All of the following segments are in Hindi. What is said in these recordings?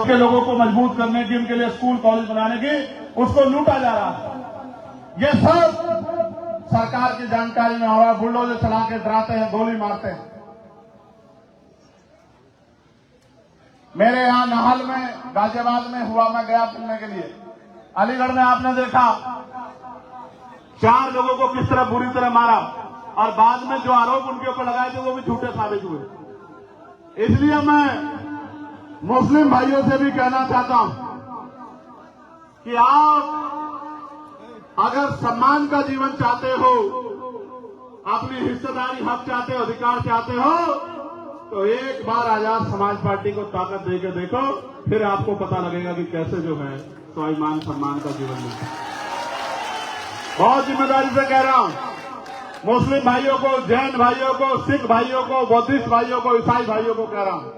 लोगों को मजबूत करने की, उनके लिए स्कूल कॉलेज बनाने की, उसको लूटा जा रहा है। ये सब सरकार की जानकारी में हो रहा है। बुलडोजर चला के डराते हैं, गोली मारते हैं। मेरे यहां नाहल में, गाजियाबाद में हुआ, मैं गया मिलने के लिए। अलीगढ़ में आपने देखा 4 लोगों को किस तरह बुरी तरह मारा, और बाद में जो आरोप उनके ऊपर लगाए थे वो भी झूठे साबित हुए। इसलिए मैं मुस्लिम भाइयों से भी कहना चाहता हूं कि आप अगर सम्मान का जीवन चाहते हो, अपनी हिस्सेदारी हक चाहते हो, अधिकार चाहते हो, तो एक बार आजाद समाज पार्टी को ताकत देकर देखो, फिर आपको पता लगेगा कि कैसे जो है स्वाभिमान सम्मान का जीवन मिलता है। बहुत जिम्मेदारी से कह रहा हूं, मुस्लिम भाइयों को, जैन भाइयों को, सिख भाइयों को, बौद्धिस्ट भाइयों को, ईसाई भाइयों को कह रहा हूं,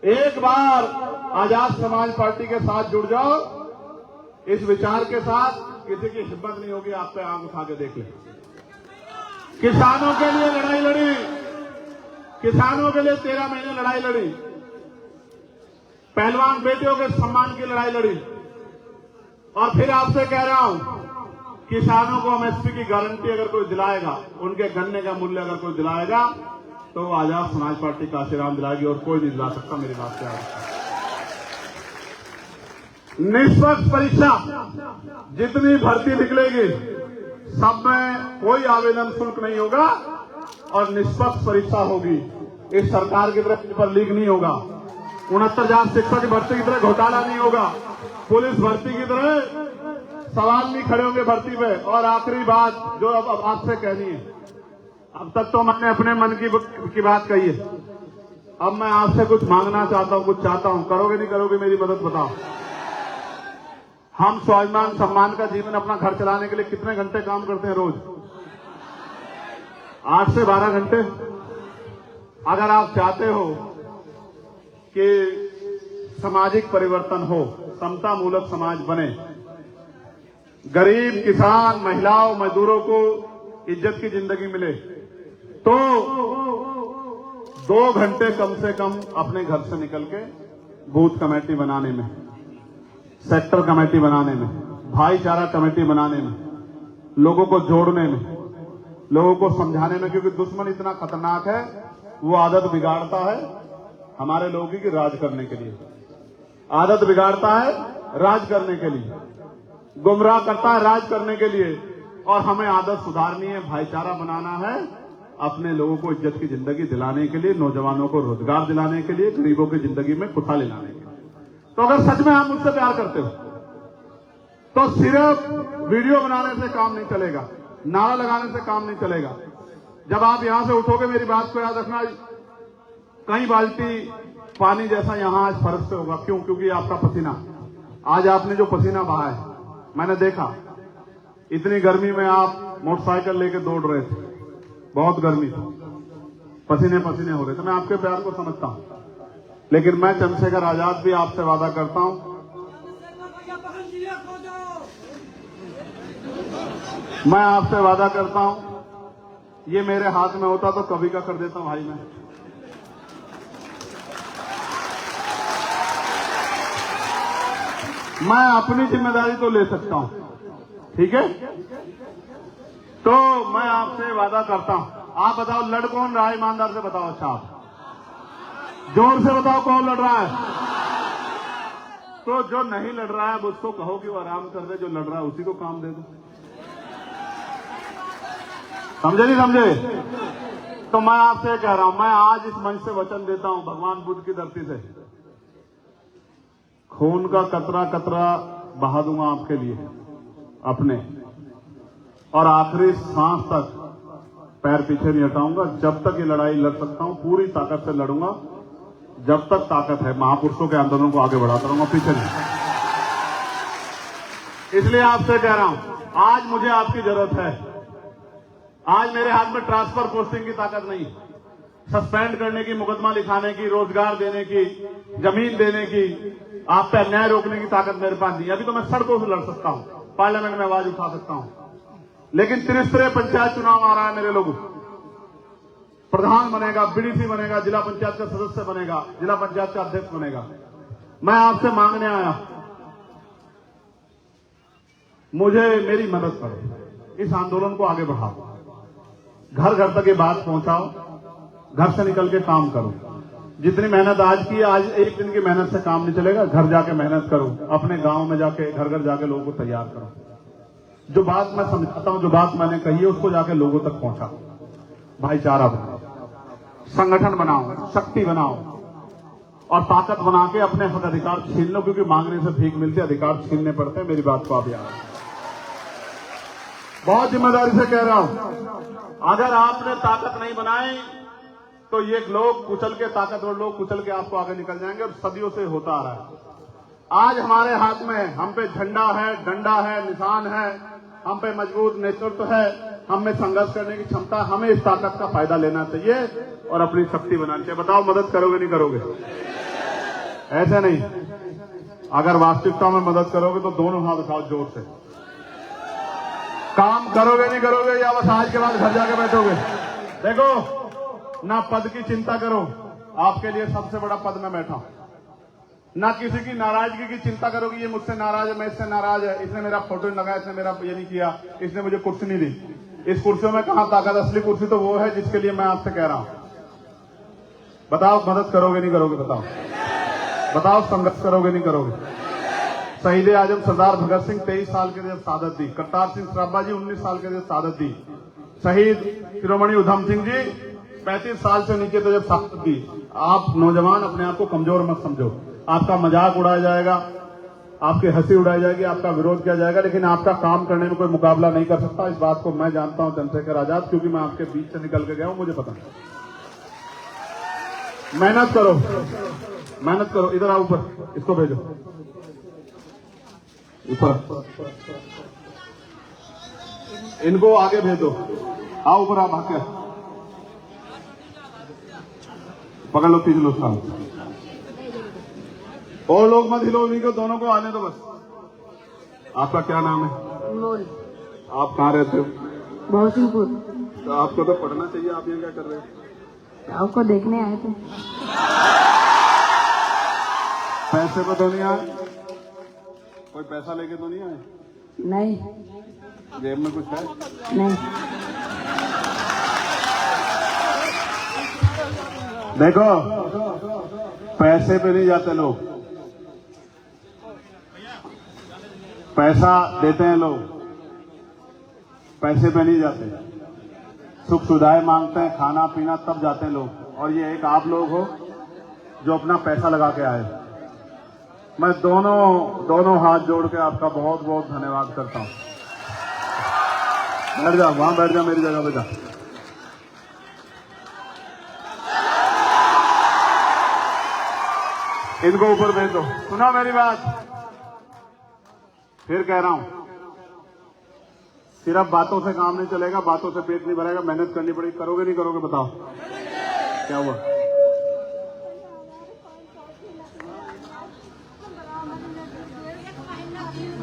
एक बार आजाद समाज पार्टी के साथ जुड़ जाओ। इस विचार के साथ किसी की हिम्मत नहीं होगी आप पे आंख उठा के देख ले। किसानों के लिए लड़ाई लड़ी, किसानों के लिए 13 महीने लड़ाई लड़ी, पहलवान बेटियों के सम्मान की लड़ाई लड़ी, और फिर आपसे कह रहा हूं, किसानों को एमएसपी की गारंटी अगर कोई दिलाएगा, उनके गन्ने का मूल्य अगर कोई दिलाएगा, तो आजाद समाज पार्टी काशीराम दिलाएगी, और कोई नहीं दिला सकता। मेरी बात से आप निष्पक्ष परीक्षा, जितनी भर्ती निकलेगी सब में कोई आवेदन शुल्क नहीं होगा और निष्पक्ष परीक्षा होगी। इस सरकार की तरफ पेपर लीक नहीं होगा, 69,000 शिक्षक की भर्ती की तरह घोटाला नहीं होगा, पुलिस भर्ती की तरह सवाल नहीं खड़े होंगे भर्ती पे। और आखिरी बात जो अब आपसे कहनी है, अब तक तो मैंने अपने मन की बात कही है, अब मैं आपसे कुछ मांगना चाहता हूं, कुछ चाहता हूं। करोगे नहीं करोगे मेरी मदद बताओ। हम स्वाभिमान सम्मान का जीवन, अपना घर चलाने के लिए कितने घंटे काम करते हैं रोज? 8 से 12 घंटे। अगर आप चाहते हो कि सामाजिक परिवर्तन हो, समता मूलक समाज बने, गरीब, किसान, महिलाओं, मजदूरों को इज्जत की जिंदगी मिले, तो 2 घंटे कम से कम अपने घर से निकल के बूथ कमेटी बनाने में, सेक्टर कमेटी बनाने में, भाईचारा कमेटी बनाने में, लोगों को जोड़ने में, लोगों को समझाने में, क्योंकि दुश्मन इतना खतरनाक है, वो आदत बिगाड़ता है हमारे लोगों की राज करने के लिए, आदत बिगाड़ता है राज करने के लिए, गुमराह करता है राज करने के लिए। और हमें आदत सुधारनी है, भाईचारा बनाना है, अपने लोगों को इज्जत की जिंदगी दिलाने के लिए, नौजवानों को रोजगार दिलाने के लिए, गरीबों की जिंदगी में खुशहाली लाने के लिए। तो अगर सच में आप मुझसे प्यार करते हो, तो सिर्फ वीडियो बनाने से काम नहीं चलेगा, नारा लगाने से काम नहीं चलेगा। जब आप यहां से उठोगे, मेरी बात को याद रखना, कई बाल्टी पानी जैसा यहां आज फर्श पे होगा। क्यों? क्योंकि आपका पसीना, आज आपने जो पसीना बहा है, मैंने देखा इतनी गर्मी में आप मोटरसाइकिल लेके दौड़ रहे थे, बहुत गर्मी थी, पसीने पसीने हो रहे थे। मैं आपके प्यार को समझता हूं, लेकिन मैं चंद्रशेखर आजाद भी आपसे वादा करता हूं, मैं आपसे वादा करता हूं, ये मेरे हाथ में होता तो कभी का कर देता हूं भाई। मैं अपनी जिम्मेदारी तो ले सकता हूं, ठीक है? तो मैं आपसे वादा करता हूं। आप बताओ लड़ कौन रहा है? ईमानदार से बताओ। अच्छा, आप जोर से बताओ कौन लड़ रहा है? तो जो नहीं लड़ रहा है उसको कहो कि वो आराम कर दे, जो लड़ रहा है उसी को काम दे दो। समझे नहीं समझे? तो मैं आपसे कह रहा हूं, मैं आज इस मंच से वचन देता हूं, भगवान बुद्ध की धरती से, खून का कतरा कतरा बहा दूंगा आपके लिए अपने, और आखिरी सांस तक पैर पीछे नहीं हटाऊंगा। जब तक ये लड़ाई लड़ सकता हूं, पूरी ताकत से लड़ूंगा, जब तक ताकत है। महापुरुषों के आंदोलन को आगे बढ़ाता रहूंगा, पीछे नहीं। इसलिए आपसे कह रहा हूं, आज मुझे आपकी जरूरत है। आज मेरे हाथ में ट्रांसफर पोस्टिंग की ताकत नहीं, सस्पेंड करने की, मुकदमा लिखाने की, रोजगार देने की, जमीन देने की, आप पे अन्याय रोकने की ताकत मेरे पास नहीं। अभी तो मैं सड़कों से लड़ सकता हूं, पार्लियामेंट में आवाज उठा सकता हूं, लेकिन त्रिस्तरीय पंचायत चुनाव आ रहा है मेरे लोगों, प्रधान बनेगा, बीडीसी बनेगा, जिला पंचायत का सदस्य बनेगा, जिला पंचायत का अध्यक्ष बनेगा, मैं आपसे मांगने आया, मुझे मेरी मदद करो, इस आंदोलन को आगे बढ़ाओ, घर घर तक ये बात पहुंचाओ, घर से निकल के काम करो। जितनी मेहनत आज की, आज एक दिन की मेहनत से काम नहीं चलेगा। घर जाके मेहनत करो, अपने गांव में जाके घर घर जाके लोगों को तैयार करो। जो बात मैं समझाता हूं, जो बात मैंने कही है, उसको जाके लोगों तक पहुंचाओ। भाईचारा बनाओ, संगठन बनाओ, शक्ति बनाओ और ताकत बना के अपने हक अधिकार छीन लो, क्योंकि मांगने से भीख मिलती है, अधिकार छीनने पड़ते हैं। मेरी बात को आप याद रखें। बहुत जिम्मेदारी से कह रहा हूं, अगर आपने ताकत नहीं बनाई तो ये लोग कुचल के, ताकतवर लोग कुचल के आपको आगे निकल जाएंगे, और सदियों से होता आ रहा है। आज हमारे हाथ में, हम पे झंडा है, डंडा है, निशान है, हम पे मजबूत नेतृत्व है, हम में संघर्ष करने की क्षमता। हमें इस ताकत का फायदा लेना चाहिए और अपनी शक्ति बनानी चाहिए। बताओ, मदद करोगे नहीं करोगे? ऐसे नहीं, अगर वास्तविकता में मदद करोगे तो दोनों हाथ उठाओ जोर से। काम करोगे नहीं करोगे, या बस आज के बाद घर जाके बैठोगे? देखो, ना पद की चिंता करो, आपके लिए सबसे बड़ा पद में बैठा। ना किसी की नाराजगी की चिंता करो कि ये मुझसे नाराज है, मैं इससे नाराज है, इसने मेरा फोटो नहीं लगाया, इसने मेरा ये नहीं किया, इसने मुझे कुर्सी नहीं दी। इस कुर्सियों में कहां ताकत? असली कुर्सी तो वो है जिसके लिए मैं आपसे कह रहा हूं। बताओ, मदद करोगे नहीं करोगे? बताओ, बताओ, संघर्ष करोगे नहीं करोगे? शहीद आजम सरदार भगत सिंह 23 साल के जब शहादत दी, करतार सिंह सराभा जी 19 साल के जब शहादत दी, शहीद शिरोमणि उधम सिंह जी 35 साल से नीचे तो जब शहादत दी। आप नौजवान अपने आप को कमजोर मत समझो। आपका मजाक उड़ाया जाएगा, आपकी हंसी उड़ाई जाएगी, आपका विरोध किया जाएगा, लेकिन आपका काम करने में कोई मुकाबला नहीं कर सकता। इस बात को मैं जानता हूं चंद्रशेखर आजाद, क्योंकि मैं आपके बीच से निकल के गया हूं, मुझे पता है। मेहनत करो, मेहनत करो। इधर आओ, ऊपर इसको भेजो, ऊपर इनको आगे भेजो। आओ ऊपर, आप भाग के पकड़ लो, खींच लो साल। और लोग मत हिलो, नहीं को, दोनों को आने दो बस। आपका क्या नाम है? मोल। आप कहाँ रहते हो? बहुसिंहपुर। तो आपको तो पढ़ना चाहिए, आप यहाँ क्या कर रहे हो? आपको देखने आए थे। पैसे पे तो नहीं आए? कोई पैसा लेके तो नहीं आए? नहीं। जेब में कुछ है? नहीं। देखो, पैसे पे नहीं जाते लोग, पैसा देते हैं लोग, पैसे पे नहीं जाते। सुख सुविधाएं मांगते हैं, खाना पीना, तब जाते हैं लोग। और ये एक आप लोग हो जो अपना पैसा लगा के आए। मैं दोनों हाथ जोड़ के आपका बहुत बहुत धन्यवाद करता हूं। बैठ जा, वहां बैठ जा, मेरी जगह पे जा। इनको ऊपर भेज दो। सुना मेरी बात? फिर कह रहा हूं, सिर्फ बातों से काम नहीं चलेगा, बातों से पेट नहीं भरेगा, मेहनत करनी पड़ेगी। करोगे नहीं करोगे? बताओ क्या हुआ?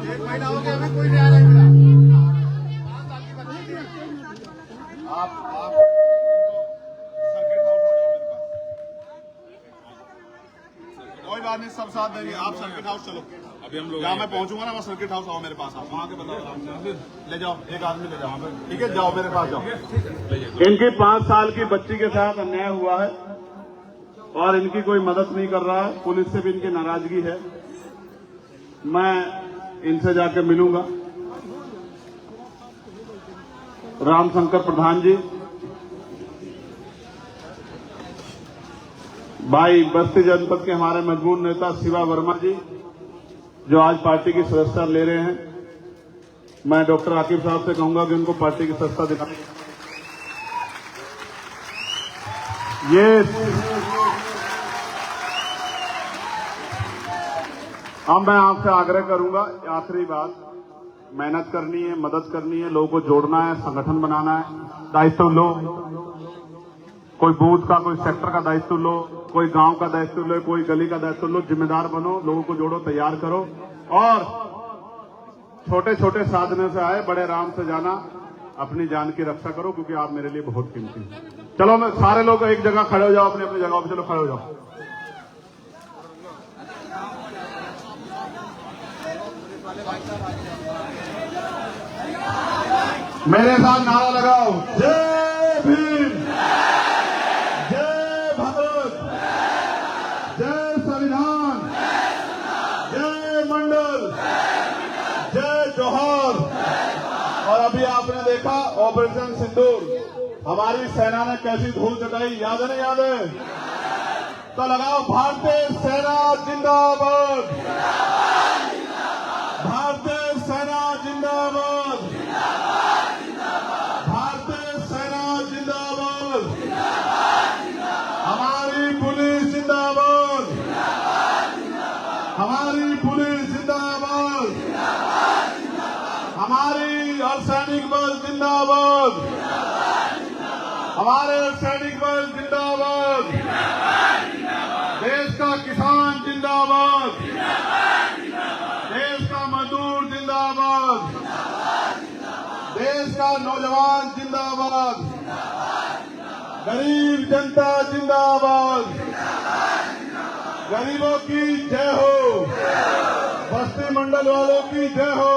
एक महीना हो गया, अभी कोई नहीं आ रहा है। आप सर्किट हाउस हो जाओ मेरे पास, कोई बात नहीं, सब साथ देंगे। आप सर्किट हाउस चलो, अभी हम लोग जहाँ मैं पहुंचूंगा ना, वहाँ सर्किट हाउस आओ मेरे पास। आप वहाँ के बताओ, ले जाओ, एक आदमी ले जाओ, ठीक है? जाओ मेरे पास जाओ। इनकी 5 साल की बच्ची के साथ अन्याय हुआ है और इनकी कोई मदद नहीं कर रहा है। पुलिस से भी इनकी नाराजगी है। मैं इनसे जाकर मिलूंगा। रामशंकर प्रधान जी, भाई बस्ती जनपद के हमारे मजबूत नेता शिवा वर्मा जी, जो आज पार्टी की सदस्यता ले रहे हैं, मैं डॉक्टर आकिब साहब से कहूंगा कि उनको पार्टी की सदस्यता दिलाएं। ये अब मैं आपसे आग्रह करूंगा, आखिरी बात, मेहनत करनी है, मदद करनी है, लोगों को जोड़ना है, संगठन बनाना है, दायित्व लो। कोई बूथ का, कोई सेक्टर का दायित्व लो, कोई गांव का दायित्व लो, कोई गली का दायित्व लो। जिम्मेदार बनो, लोगों को जोड़ो, तैयार करो और छोटे छोटे साधनों से आए, बड़े आराम से जाना। अपनी जान की रक्षा करो, क्योंकि आप मेरे लिए बहुत कीमती हैं। चलो, मैं सारे लोग एक जगह खड़े हो जाओ, अपनी अपनी जगह पर चलो, खड़े हो जाओ। मेरे साथ नारा लगाओ, जय भीम, जय भारत, जय संविधान, जय मंडल, जय जोहर। और अभी आपने देखा ऑपरेशन सिंदूर, हमारी सेना ने कैसी धूल चटाई, याद है नहीं याद है? तो लगाओ, भारतीय सेना जिंदाबाद, भारतीय सेना जिंदाबाद, भारतीय सेना जिंदाबाद, हमारी पुलिस जिंदाबाद, हमारी पुलिस जिंदाबाद, हमारी अर्धसैनिक बल जिंदाबाद, हमारे अर्धसैनिक बल जिंदाबाद, देश का किसान जिंदाबाद, देश का मजदूर जिंदाबाद, देश का नौजवान जिंदाबाद, गरीब जनता जिंदाबाद, गरीबों की जय हो, बस्ती मंडल वालों की जय हो।